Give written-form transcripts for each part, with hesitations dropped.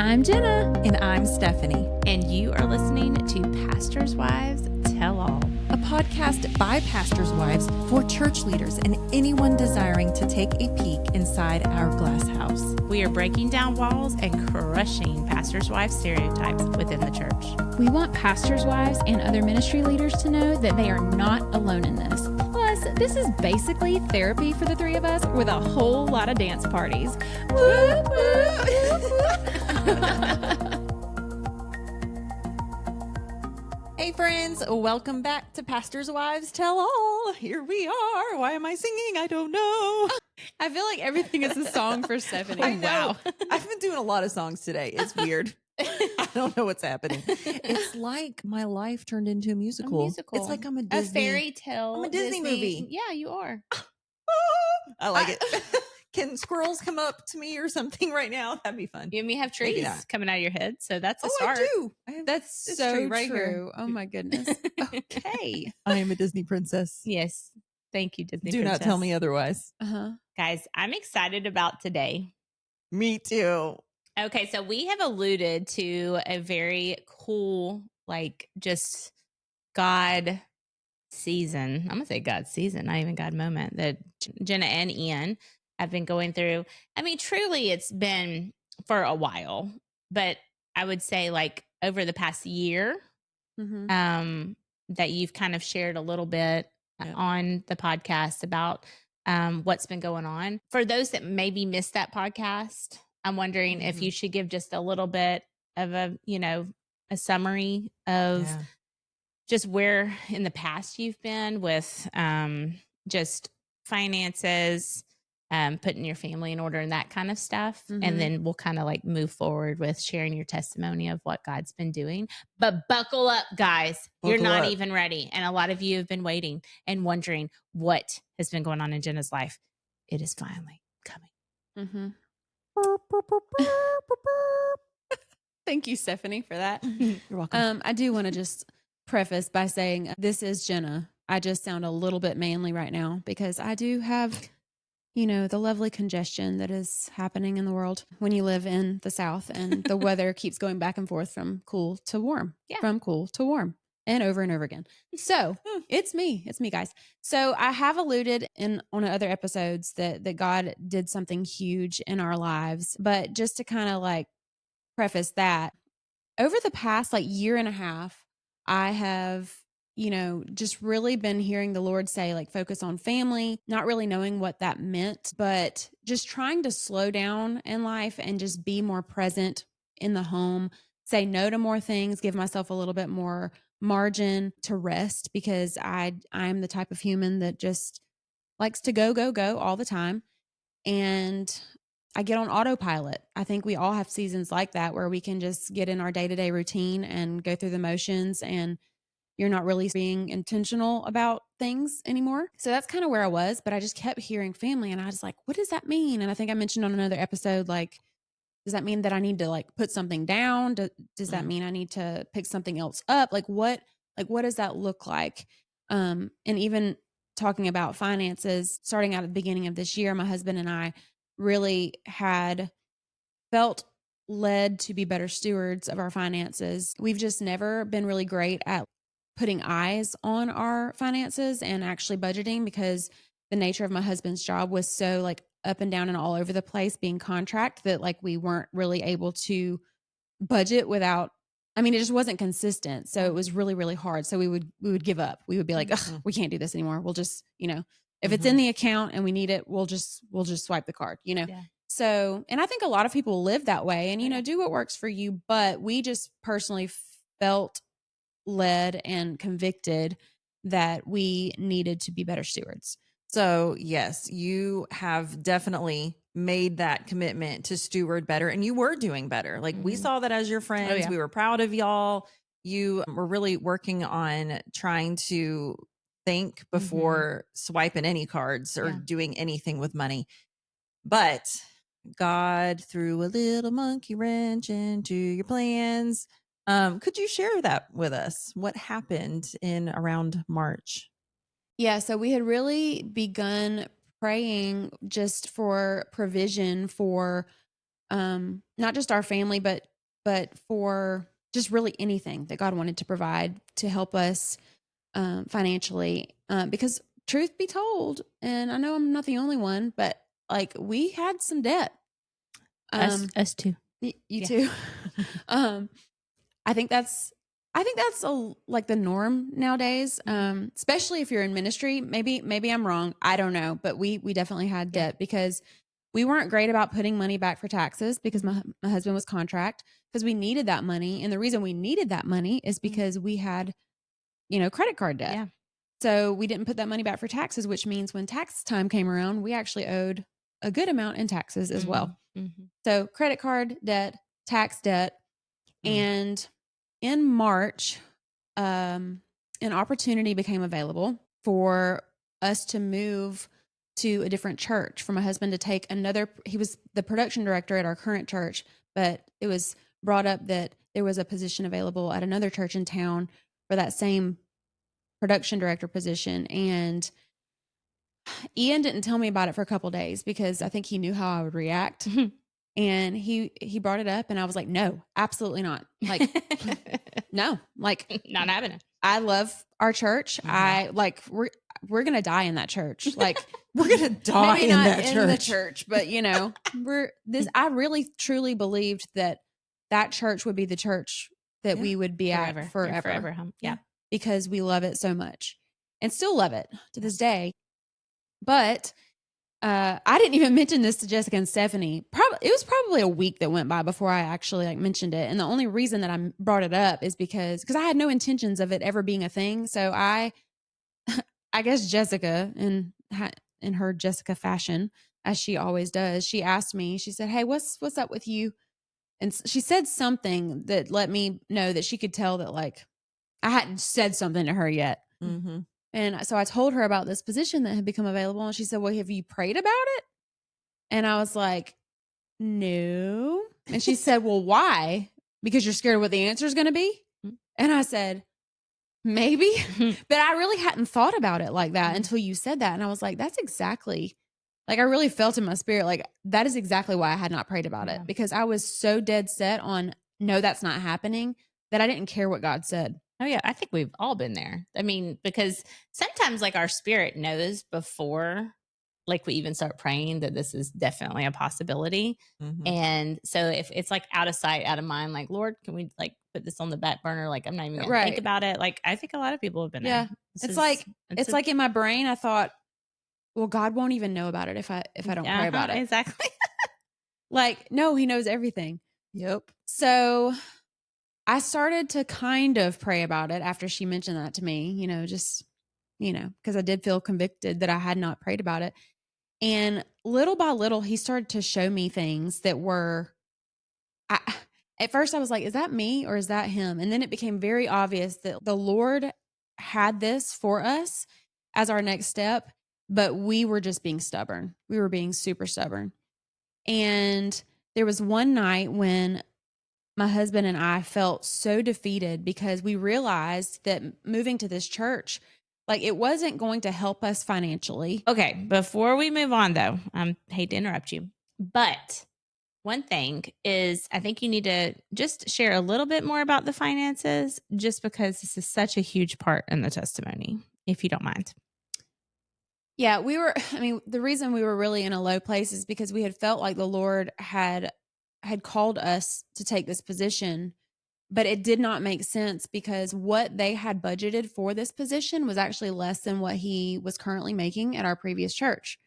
I'm Jenna. And I'm Stephanie. And you are listening to Pastors' Wives Tell All, a podcast by pastors' wives for church leaders and anyone desiring to take a peek inside our glass house. We are breaking down walls and crushing pastors' wives stereotypes within the church. We want pastors' wives and other ministry leaders to know that they are not alone in this. Plus, this is basically therapy for the three of us with a whole lot of dance parties. Woo, Hey friends, welcome back to Pastors' Wives Tell All. Here we are. Why am I singing? I don't know. I feel like everything is a song for Stephanie. I know. Wow. I've been doing a lot of songs today. It's weird. I don't know what's happening. It's like my life turned into a musical. It's like I'm a Disney. A fairy tale. I'm a Disney movie. Yeah, you are. I like it. Can squirrels come up to me or something right now? That'd be fun. You and me have trees coming out of your head, so that's a start. I do. That's so right true. Here. Oh my goodness. Okay. I am a Disney princess. Yes. Thank you, Disney princess. Do not tell me otherwise. Guys, I'm excited about today. Me too. Okay, so we have alluded to a very cool, just God season. I'm going to say God season, not even God moment, that Jenna and Ian have been going through. I mean, truly, it's been for a while, but I would say over the past year, that you've kind of shared a little bit on the podcast about what's been going on. For those that maybe missed that podcast, I'm wondering if you should give just a little bit of a summary of just where in the past you've been with just finances, putting your family in order and that kind of stuff. And then we'll kind of move forward with sharing your testimony of what God's been doing. But buckle up, guys. You're not even ready. And a lot of you have been waiting and wondering what has been going on in Jenna's life. It is finally coming. Thank you, Stephanie, for that. You're welcome. I do want to just preface by saying this is Jenna. I just sound a little bit manly right now because I do have, the lovely congestion that is happening in the world when you live in the South and the weather keeps going back and forth from cool to warm, from cool to warm and over again. So it's me, guys. So I have alluded on other episodes that God did something huge in our lives, but just to kind of preface that, over the past year and a half, I have, just really been hearing the Lord say, focus on family, not really knowing what that meant, but just trying to slow down in life and just be more present in the home, say no to more things, give myself a little bit more margin to rest because I'm the type of human that just likes to go all the time. And I get on autopilot. I think we all have seasons like that where we can just get in our day-to-day routine and go through the motions and you're not really being intentional about things anymore. So that's kind of where I was, but I just kept hearing family and I was like, what does that mean? And I think I mentioned on another episode, does that mean that I need to put something down? Does that mean I need to pick something else up? What does that look like? And even talking about finances, starting out at the beginning of this year, my husband and I really had felt led to be better stewards of our finances. We've just never been really great at putting eyes on our finances and actually budgeting because the nature of my husband's job was so up and down and all over the place being contract that we weren't really able to budget without, it just wasn't consistent. So it was really, really hard. So we would give up. We would be like, we can't do this anymore. We'll just, if it's in the account and we need it, we'll just swipe the card, Yeah. So, and I think a lot of people live that way and, do what works for you. But we just personally felt led and convicted that we needed to be better stewards. So yes, you have definitely made that commitment to steward better and you were doing better. We saw that as your friends. We were proud of y'all. You were really working on trying to think before swiping any cards or doing anything with money. But God threw a little monkey wrench into your plans. Could you share that with us? What happened in around March? Yeah, so we had really begun praying just for provision for not just our family, but but for just really anything that God wanted to provide to help us financially. Because truth be told, and I know I'm not the only one, but like we had some debt. Us too. You too. I think that's like the norm nowadays. Especially if you're in ministry. Maybe I'm wrong. I don't know, but we definitely had debt because we weren't great about putting money back for taxes because my husband was contract, because we needed that money. And the reason we needed that money is because we had, credit card debt. Yeah. So we didn't put that money back for taxes, which means when tax time came around, we actually owed a good amount in taxes as well. So credit card debt, tax debt. And in March, an opportunity became available for us to move to a different church, for my husband to take he was the production director at our current church, but it was brought up that there was a position available at another church in town for that same production director position. And Ian didn't tell me about it for a couple of days because I think he knew how I would react. And he brought it up and I was like, no, absolutely not. Like, no, like not having it. I love our church. I like, we're going to die in that church. Like we're going to die maybe in not that in church. the church, but I really truly believed that church would be the church that we would be forever. at forever. Forever home. Yeah. Because we love it so much and still love it to this day. But I didn't even mention this to Jessica and Stephanie. It was probably a week that went by before I actually mentioned it. And the only reason that I brought it up is because I had no intentions of it ever being a thing. So I guess Jessica, in her Jessica fashion, as she always does, she asked me, she said, hey, what's up with you? And she said something that let me know that she could tell that like I hadn't said something to her yet. And so I told her about this position that had become available. And she said, well, have you prayed about it? And I was like, no. And she said, well, why? Because you're scared of what the answer is going to be? And I said, maybe. But I really hadn't thought about it like that until you said that. And I was like, that's exactly, like I really felt in my spirit, like that is exactly why I had not prayed about it. Because I was so dead set on, no, that's not happening, that I didn't care what God said. Oh yeah, I think we've all been there. I mean, because sometimes like our spirit knows before like we even start praying that this is definitely a possibility. And so if it's like out of sight, out of mind, like, Lord, can we like put this on the back burner? Like I'm not even gonna think about it. Like I think a lot of people have been there. It's like in my brain, I thought, well, God won't even know about it if I don't pray about it. Exactly. Like, no, he knows everything. Yep. So I started to kind of pray about it after she mentioned that to me, because I did feel convicted that I had not prayed about it. And little by little, he started to show me things that were, at first I was like, is that me or is that him? And then it became very obvious that the Lord had this for us as our next step, but we were just being stubborn. We were being super stubborn. And there was one night when my husband and I felt so defeated because we realized that moving to this church, like it wasn't going to help us financially. Okay, before we move on though, I hate to interrupt you, but one thing is I think you need to just share a little bit more about the finances, just because this is such a huge part in the testimony, if you don't mind. Yeah, the reason we were really in a low place is because we had felt like the Lord had called us to take this position, but it did not make sense because what they had budgeted for this position was actually less than what he was currently making at our previous church.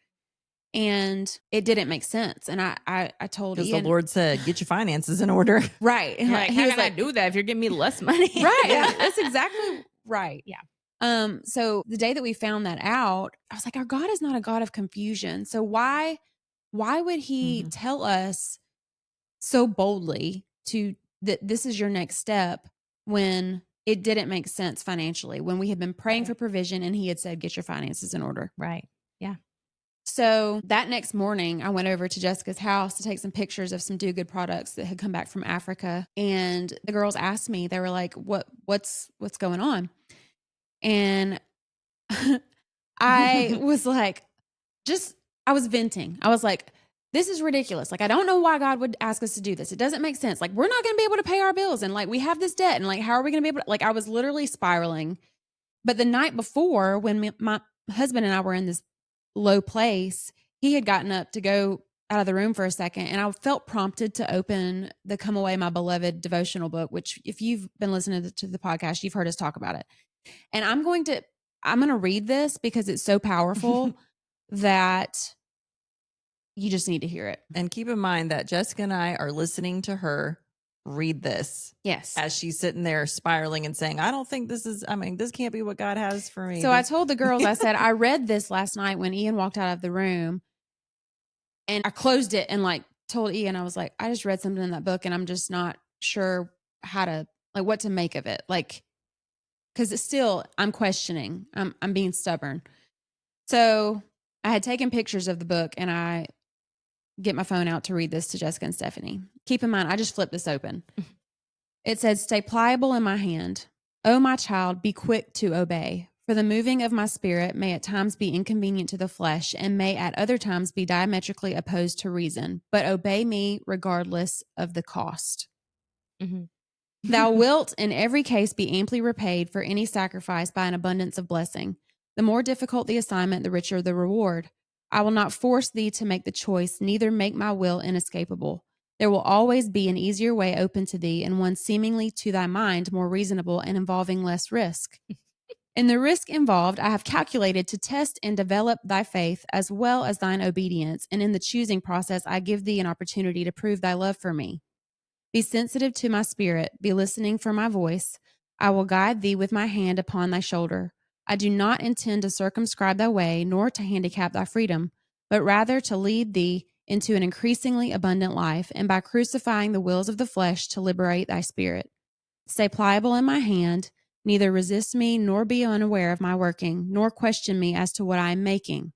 And it didn't make sense. And I told Ian, because the Lord said, get your finances in order. Right. And like, how can I do that if you're giving me less money? Right. Yeah. That's exactly right. Yeah. So the day that we found that out, I was like, our God is not a God of confusion. So why would he tell us so boldly that this is your next step when it didn't make sense financially, when we had been praying for provision and he had said, get your finances in order. Right. Yeah. So that next morning I went over to Jessica's house to take some pictures of some Do Good products that had come back from Africa. And the girls asked me, they were like, what's going on? And I was like, I was venting. I was like, this is ridiculous. Like, I don't know why God would ask us to do this. It doesn't make sense. Like, we're not going to be able to pay our bills. And like, we have this debt. And like, how are we going to be able to, like, I was literally spiraling. But the night before, when my husband and I were in this low place, he had gotten up to go out of the room for a second. And I felt prompted to open the Come Away, My Beloved devotional book, which if you've been listening to the podcast, you've heard us talk about it. And I'm going to read this because it's so powerful that you just need to hear it. And keep in mind that Jessica and I are listening to her read this. Yes. As she's sitting there spiraling and saying, I don't think this can't be what God has for me. So I told the girls, I said, I read this last night when Ian walked out of the room, and I closed it and like told Ian, I was like, I just read something in that book and I'm just not sure how to, like, what to make of it. Like, cause it's still, I'm questioning, I'm being stubborn. So I had taken pictures of the book and I get my phone out to read this to Jessica and Stephanie. Keep in mind, I just flipped this open. It said, stay pliable in my hand. O my child, be quick to obey. For the moving of my spirit may at times be inconvenient to the flesh and may at other times be diametrically opposed to reason, but obey me regardless of the cost. Mm-hmm. Thou wilt in every case be amply repaid for any sacrifice by an abundance of blessing. The more difficult the assignment, the richer the reward. I will not force thee to make the choice, neither make my will inescapable. There will always be an easier way open to thee, and one seemingly to thy mind more reasonable and involving less risk. In the risk involved, I have calculated to test and develop thy faith as well as thine obedience, and in the choosing process, I give thee an opportunity to prove thy love for me. Be sensitive to my spirit, be listening for my voice. I will guide thee with my hand upon thy shoulder. I do not intend to circumscribe thy way, nor to handicap thy freedom, but rather to lead thee into an increasingly abundant life, and by crucifying the wills of the flesh to liberate thy spirit. Stay pliable in my hand, neither resist me, nor be unaware of my working, nor question me as to what I am making.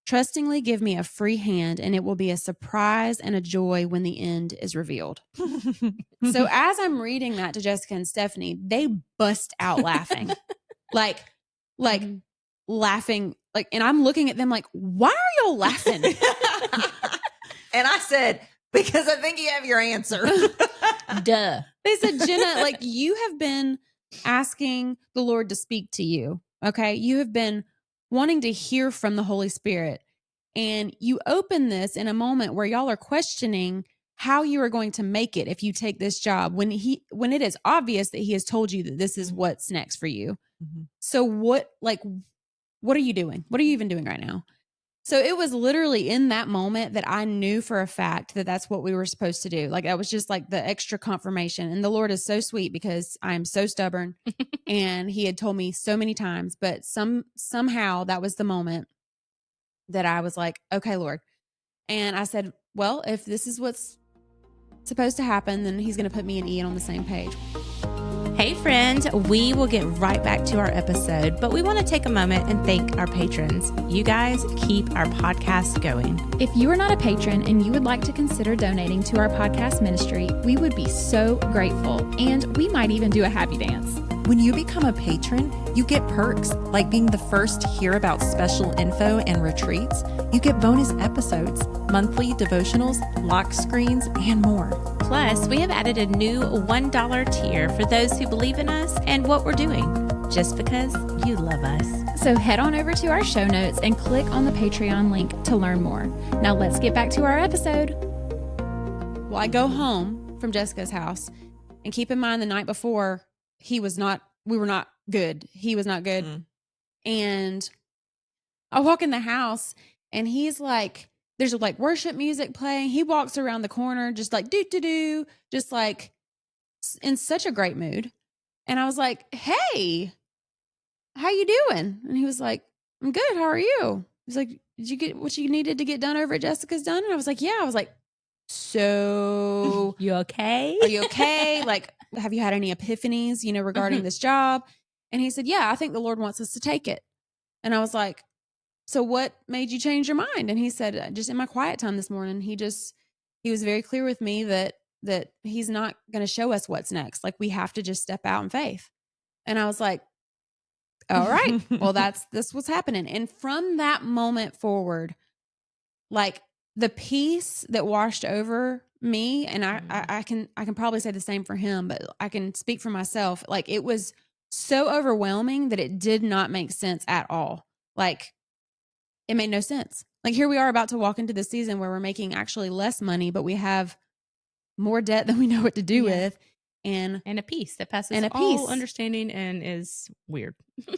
Trustingly give me a free hand, and it will be a surprise and a joy when the end is revealed. So as I'm reading that to Jessica and Stephanie, they bust out laughing. like laughing, like, and I'm looking at them like, why are y'all laughing? And I said, because I think you have your answer. Duh. They said, Jenna, like, you have been asking the Lord to speak to you. Okay. You have been wanting to hear from the Holy Spirit. And you open this in a moment where y'all are questioning how you are going to make it if you take this job when it is obvious that he has told you that this is what's next for you. Mm-hmm. So what are you doing? What are you even doing right now? So it was literally in that moment that I knew for a fact that that's what we were supposed to do. Like, that was just like the extra confirmation. And the Lord is so sweet because I am so stubborn and he had told me so many times, but somehow that was the moment that I was like, okay, Lord. And I said, well, if this is what's supposed to happen, then he's going to put me and Ian on the same page. Hey friends, we will get right back to our episode, but we want to take a moment and thank our patrons. You guys keep our podcast going. If you are not a patron and you would like to consider donating to our podcast ministry, we would be so grateful, and we might even do a happy dance. When you become a patron, you get perks like being the first to hear about special info and retreats. You get bonus episodes, monthly devotionals, lock screens, and more. Plus, we have added a new $1 tier for those who believe in us and what we're doing, just because you love us. So head on over to our show notes and click on the Patreon link to learn more. Now let's get back to our episode. Well, I go home from Jessica's house, and keep in mind the night before, we were not good. He was not good. Mm. And I walk in the house and he's like, there's like worship music playing. He walks around the corner, just like do, just like in such a great mood. And I was like, hey, how you doing? And he was like, I'm good. How are you? He's like, did you get what you needed to get done over at Jessica's done? And I was like, yeah. I was like, so you okay? Are you okay? Like, have you had any epiphanies, regarding this job? And he said, yeah, I think the Lord wants us to take it. And I was like, so what made you change your mind? And he said, just in my quiet time this morning, he was very clear with me that he's not going to show us what's next. Like, we have to just step out in faith. And I was like, all right, well, this was happening. And from that moment forward, like, the peace that washed over me, and I can probably say the same for him, but I can speak for myself. Like, it was so overwhelming that it did not make sense at all. Like, it made no sense. Like, here we are about to walk into the season where we're making actually less money, but we have more debt than we know what to do with. And a peace that passes all understanding and is weird.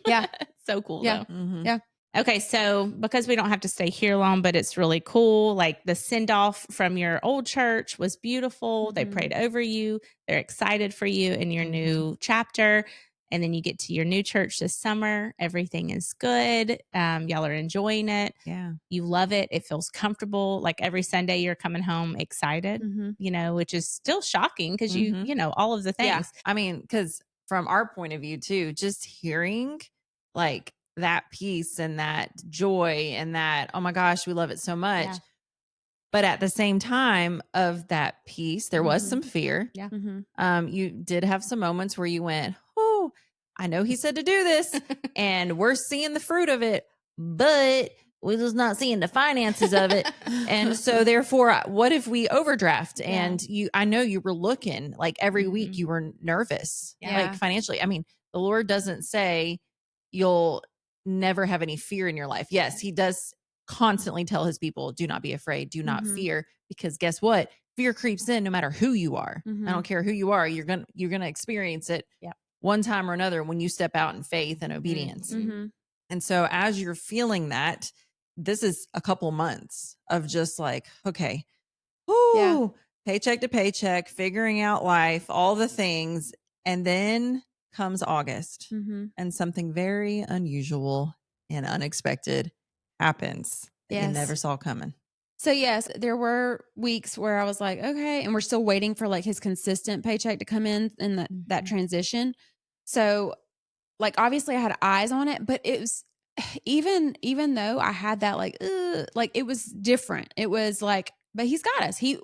Yeah. So cool, Yeah. though. Mm-hmm. Yeah. Okay, so because we don't have to stay here long, but it's really cool. Like, the send off from your old church was beautiful. They prayed over you. They're excited for you in your new chapter. And then you get to your new church this summer. Everything is good. Y'all are enjoying it. Yeah. You love it. It feels comfortable. Like, every Sunday you're coming home excited, which is still shocking because you know, all of the things. Yeah. I mean, because from our point of view too, just hearing like that peace and that joy and that, oh my gosh, we love it so much. Yeah. But at the same time of that peace, there was some fear. Yeah. You did have some moments where you went, oh, I know he said to do this and we're seeing the fruit of it, but we're just not seeing the finances of it. And so therefore, what if we overdraft? And I know you were looking like every week you were nervous, like financially. I mean, the Lord doesn't say you'll never have any fear in your life. Yes, he does constantly tell his people, do not be afraid, do not fear, because guess what? Fear creeps in no matter who you are. I don't care who you are. You're going to experience it one time or another when you step out in faith and obedience. And so as you're feeling that, this is a couple months of just like, okay, paycheck to paycheck, figuring out life, all the things. And then comes August and something very unusual and unexpected happens that you never saw coming. So yes, there were weeks where I was like, okay, and we're still waiting for like his consistent paycheck to come in and that transition. So like, obviously I had eyes on it, but it was even though I had that like it was different. It was like, but he's got us. He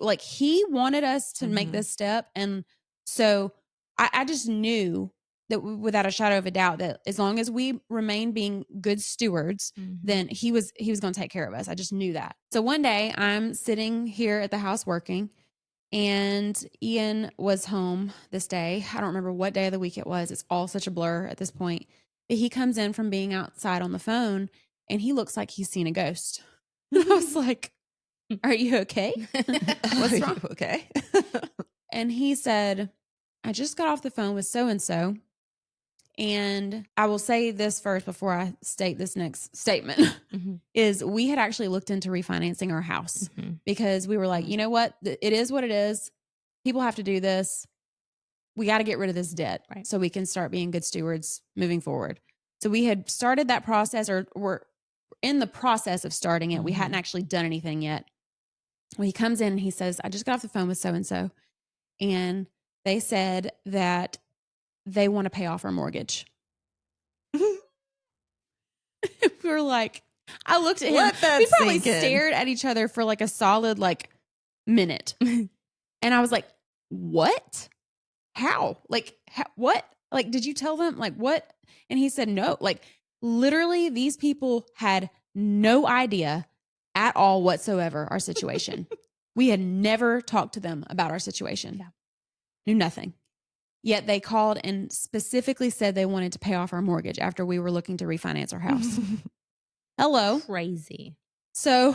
wanted us to make this step. And so I just knew that without a shadow of a doubt that as long as we remain being good stewards, then he was going to take care of us. I just knew that. So one day I'm sitting here at the house working, and Ian was home this day. I don't remember what day of the week it was. It's all such a blur at this point. But he comes in from being outside on the phone, and he looks like he's seen a ghost. And I was like, are you okay? What's wrong? Okay. And he said, I just got off the phone with so-and-so. And I will say this first before I state this next statement is we had actually looked into refinancing our house because we were like, you know what? It is what it is. People have to do this. We got to get rid of this debt so we can start being good stewards moving forward. So we had started that process, or we're in the process of starting it. We hadn't actually done anything yet. Well, he comes in and he says, I just got off the phone with so-and-so. And they said that they want to pay off our mortgage. We were like, I looked at him. We probably stared at each other for like a solid like minute. And I was like, what? How? Like, what? Like, did you tell them? Like, what? And he said, no. Like, literally, these people had no idea at all whatsoever our situation. We had never talked to them about our situation. Yeah. Knew nothing. Yet they called and specifically said they wanted to pay off our mortgage after we were looking to refinance our house. Hello. Crazy. So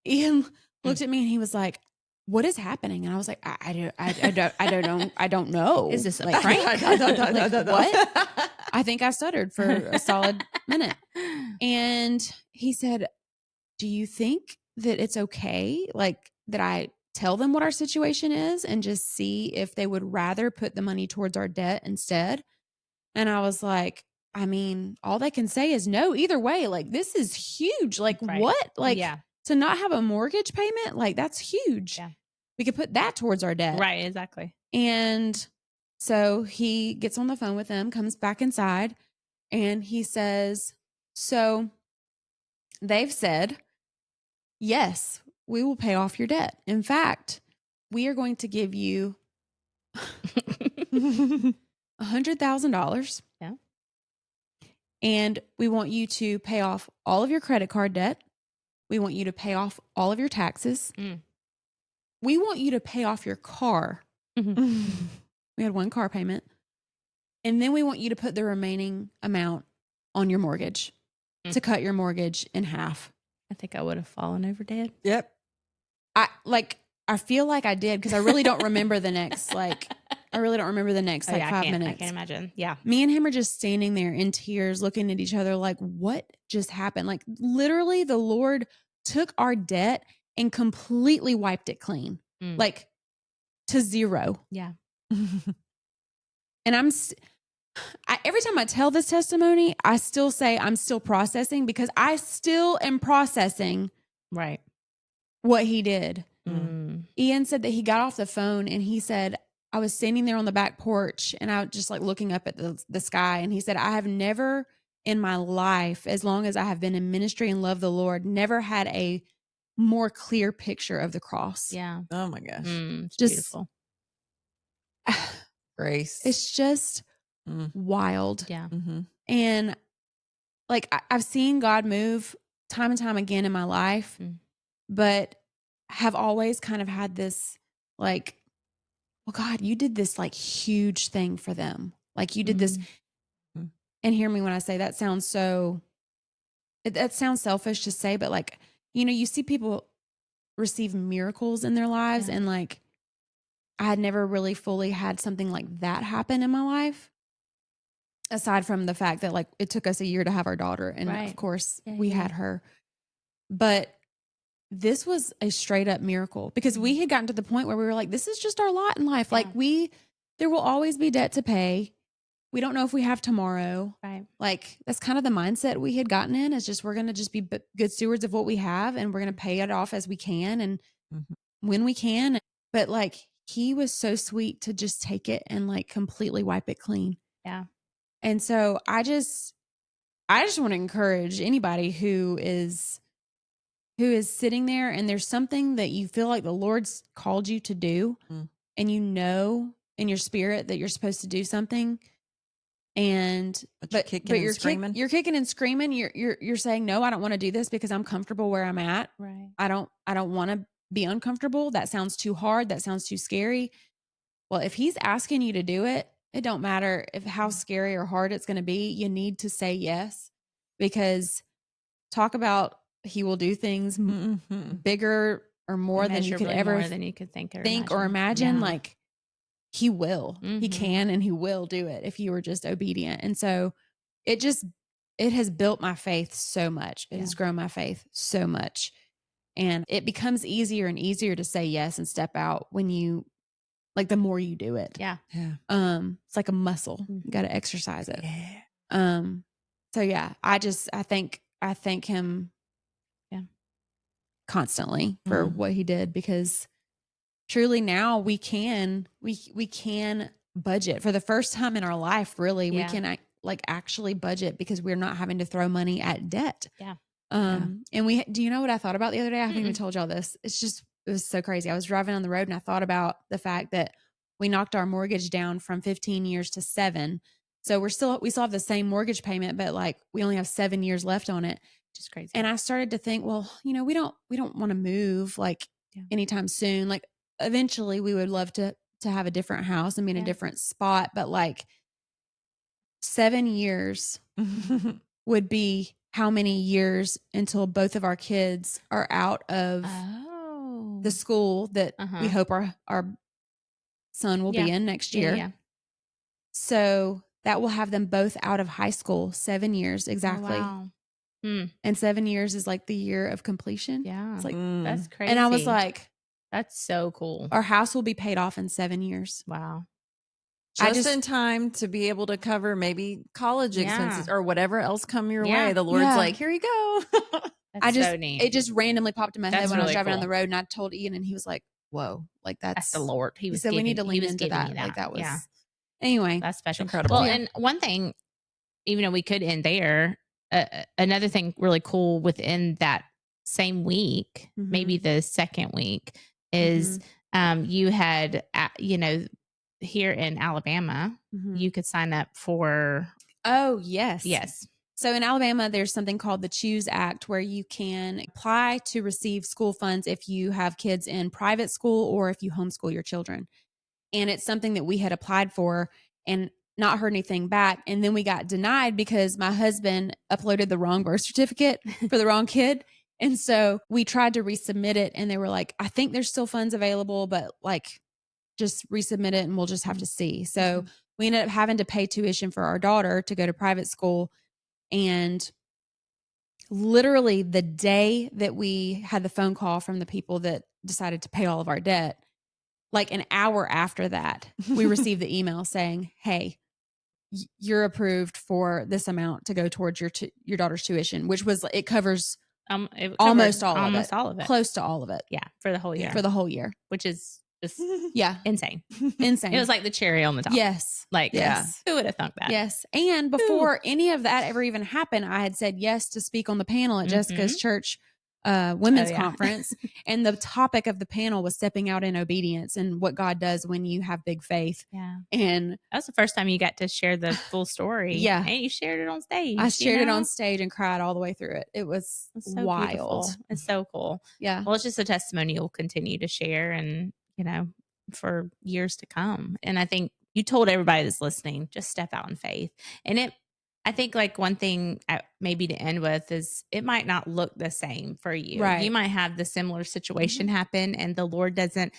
Ian looked at me and he was like, what is happening? And I was like, I don't know. Is this a like, prank? Like, what? I think I stuttered for a solid minute. And he said, do you think that it's okay? Like, that I tell them what our situation is and just see if they would rather put the money towards our debt instead? And I was like, I mean, all they can say is no, either way. Like, this is huge. Like, what? Like, to not have a mortgage payment, like, that's huge. Yeah. We could put that towards our debt. Right, exactly. And so he gets on the phone with them, comes back inside, and he says, so they've said, yes, we will pay off your debt. In fact, we are going to give you $100,000. Yeah. And we want you to pay off all of your credit card debt. We want you to pay off all of your taxes. We want you to pay off your car. We had one car payment. And then we want you to put the remaining amount on your mortgage to cut your mortgage in half. I think I would have fallen over dead. Yep. I feel like I did because I really don't remember the next, I really don't remember the next 5 minutes. I can't imagine. Yeah. Me and him are just standing there in tears, looking at each other like, what just happened? Like literally the Lord took our debt and completely wiped it clean, like to zero. Yeah. And every time I tell this testimony, I still say I'm still processing because I still am processing what he did. Ian said that he got off the phone and he said, I was standing there on the back porch and I was just like looking up at the sky. And he said, I have never in my life, as long as I have been in ministry and love the Lord, never had a more clear picture of the cross. Yeah. Oh my gosh. It's just beautiful. Grace. It's just wild. Yeah. And like I've seen God move time and time again in my life, but have always kind of had this like, well, God, you did this like huge thing for them. Like you did this. And hear me when I say that sounds that sounds selfish to say, but like, you see people receive miracles in their lives. And like, I had never really fully had something like that happen in my life. Aside from the fact that like it took us a year to have our daughter. And of course we had her, but this was a straight up miracle because we had gotten to the point where we were like, this is just our lot in life. Like there will always be debt to pay. We don't know if we have tomorrow. Right. Like that's kind of the mindset we had gotten in is just, we're going to just be good stewards of what we have and we're going to pay it off as we can. And when we can, but like he was so sweet to just take it and like completely wipe it clean. Yeah. And so I just want to encourage anybody who is sitting there and there's something that you feel like the Lord's called you to do and you know in your spirit that you're supposed to do something and but you're kicking and screaming. You're saying, no, I don't want to do this because I'm comfortable where I'm at. Right. I don't want to be uncomfortable. That sounds too hard. That sounds too scary. Well, if he's asking you to do it, it don't matter how scary or hard it's going to be. You need to say yes, because talk about he will do things bigger or more than you could ever think or imagine. Yeah. Like he will, he can, and he will do it if you were just obedient. And so it has built my faith so much. It has grown my faith so much. And it becomes easier and easier to say yes and step out when you, like, the more you do it. Yeah. It's like a muscle. You got to exercise it. Yeah. So yeah, I thank him constantly for what he did, because truly now we can budget for the first time in our life. Really, we can actually budget because we're not having to throw money at debt. Yeah. And do you know what I thought about the other day? I haven't even told y'all this. It was so crazy. I was driving on the road and I thought about the fact that we knocked our mortgage down from 15 years to 7. So we still have the same mortgage payment, but like we only have 7 years left on it. Just crazy. And I started to think, well, we don't want to move like anytime soon. Like eventually we would love to have a different house and be in a different spot, but like 7 years would be how many years until both of our kids are out of the school that we hope our son will be in next year. Yeah. So that will have them both out of high school, 7 years exactly. Oh, wow. And 7 years is like the year of completion. Yeah. It's like, that's crazy. and I was like, that's so cool. Our house will be paid off in 7 years. Wow. Just in time to be able to cover maybe college expenses or whatever else come your way. The Lord's like, here you go. That's so neat. It just randomly popped in my head when I was driving cool. down the road, and I told Ian, and he was like, whoa, like that's the Lord. He said we need to lean into that. Like that was, anyway, that's special. Incredible. Well, and one thing, even though we could end there, another thing really cool within that same week, maybe the second week, is you had, here in Alabama, you could sign up for. Oh, yes. Yes. So in Alabama, there's something called the Choose Act where you can apply to receive school funds if you have kids in private school or if you homeschool your children. And it's something that we had applied for and not heard anything back. And then we got denied because my husband uploaded the wrong birth certificate for the wrong kid. And so we tried to resubmit it and they were like, I think there's still funds available, but like just resubmit it and we'll just have to see. So we ended up having to pay tuition for our daughter to go to private school. And literally the day that we had the phone call from the people that decided to pay all of our debt, like an hour after that, we received the email saying, hey, you're approved for this amount to go towards your daughter's tuition, which was, it covers almost all of it, close to all of it. Yeah. For the whole year. For the whole year. Which is just insane. It was like the cherry on the top. Yes. Like, who would have thunk that? Yes. And before any of that ever even happened, I had said yes to speak on the panel at Jessica's church women's conference. And the topic of the panel was stepping out in obedience and what God does when you have big faith. Yeah. And that was the first time you got to share the full story. Yeah. And you shared it on stage. I shared it on stage and cried all the way through it. It was so wild. Beautiful. It's so cool. Yeah. Well, it's just a testimony you'll continue to share and, for years to come. And I think you told everybody that's listening, just step out in faith. And I think like one thing maybe to end with is it might not look the same for you. Right. You might have the similar situation happen and the Lord doesn't,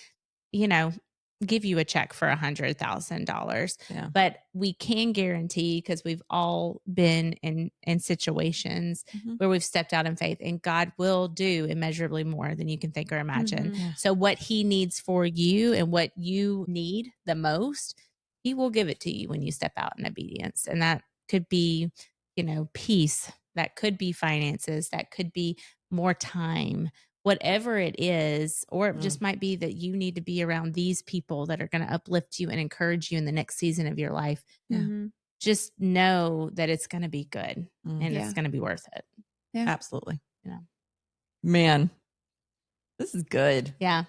give you a check for $100,000. Yeah. But we can guarantee, because we've all been in situations where we've stepped out in faith, and God will do immeasurably more than you can think or imagine. So what he needs for you and what you need the most, he will give it to you when you step out in obedience. And that could be, peace. That could be finances. That could be more time. Whatever it is, or it just might be that you need to be around these people that are going to uplift you and encourage you in the next season of your life. Just know that it's going to be good and it's going to be worth it. Yeah, absolutely. Yeah. Man, this is good. Yeah.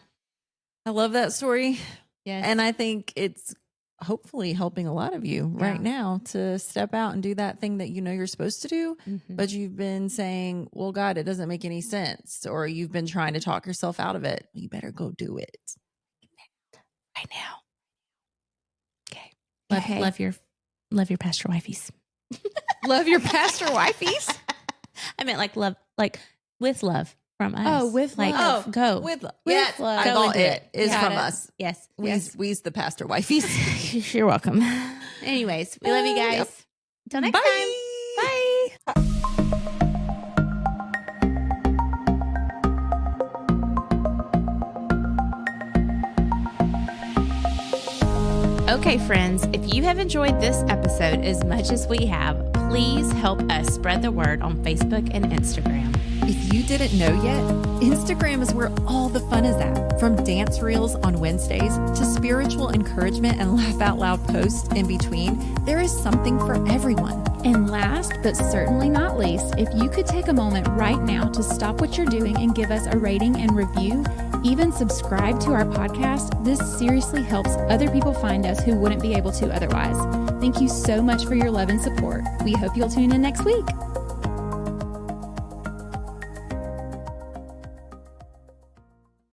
I love that story. Yes. And I think it's hopefully helping a lot of you right now to step out and do that thing that you're supposed to do, but you've been saying, well, God, it doesn't make any sense, or you've been trying to talk yourself out of it. You better go do it right now. Okay. Love your pastor wifeys. Love your pastor wifeys? I meant like love, like with love from us. Oh, with like, love. Go. With love. With love. I thought it is from us. Yes. We's the pastor wifeys. You're welcome. Anyways, we love you guys. Yep. Until next time. Bye. Okay, friends, if you have enjoyed this episode as much as we have, please help us spread the word on Facebook and Instagram. If you didn't know yet, Instagram is where all the fun is at. From dance reels on Wednesdays to spiritual encouragement and laugh out loud posts in between, there is something for everyone. And last but certainly not least, if you could take a moment right now to stop what you're doing and give us a rating and review, even subscribe to our podcast, this seriously helps other people find us who wouldn't be able to otherwise. Thank you so much for your love and support. We hope you'll tune in next week.